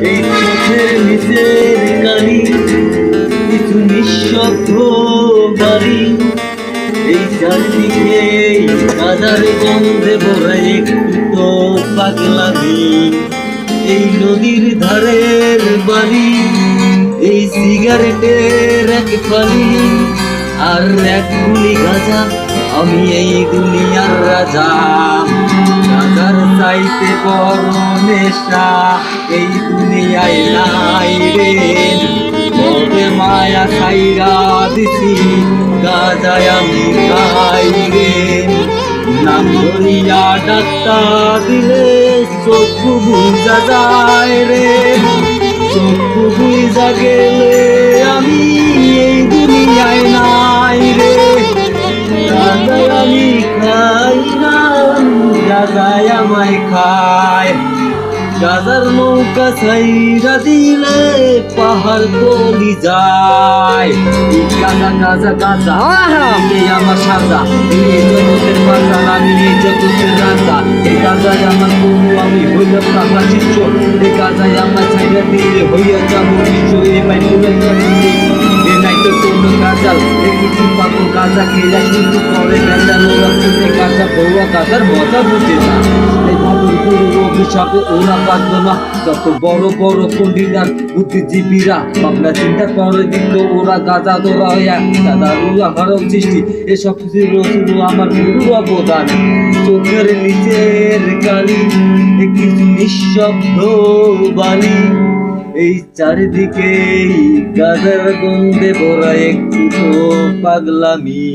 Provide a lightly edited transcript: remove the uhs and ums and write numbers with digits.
এই চোখের নিচের কালি কিছু নিঃশব্দ বাড়ি, এই চারদিকে কাদার গন্ধে ভরা একটু তো পাগলামি। এই নদীর ধারের বাড়ি, এই সিগারেটের এক ফালি আর এক গুলি গাঁজা, আমি এই দুনিয়ার রাজা। রাজার চাইতে বড় নেশা এই দুনিয়ায় নাই রে, তবে মায়া খাইরা দিছি গাঁজায় আমি খাই রে। নাম ধরিয়া ডাক্তা দিলে চক্ষু বুঝা যায় রে, চক্ষু বুঝা গেলে আমি এই দুনিয়ায় নাই রে। গাঁজায় আমি খাই না, গাঁজায় আমায় খায়। গাজার নৌকা ছাইরা দিলে পাহাড় গলি যায়। গাজা গাজা গাজা এই আমার সাজা, এই জগতের বাজার আমি এই জগতের রাজা। এই গাজায় আমার বন্ধু আমি হইলাম টাকা শিষ্য, এই গাজায় আমার ছাইরা দিলে হইয়া যাবো শিষ্য। এই ভাই পুরো এ নাই তো কোনো গাজাল, এই কিছু পাবো গাজা খেলা কিন্তু পরে গাজাল। ওরা শুনে গাজা বউয়া গাজার মজা বুঝে না, এই বাবুর গুরু অভিশাপে ওরা বাঁচল না। যত বড় বড় পণ্ডিতার বুদ্ধিজীবীরা ভাবনা চিন্তা করে দিল, ওরা গাজা দোরা হইয়া দাদা হারাম সৃষ্টি। এসব কিছু আমার গুরু অবদান। চোখের নিচের কালি কিছু নিঃশব্দ বালি, এই চারিদিকে গাজার গন্ধে ভরা একটু তো পাগলামি।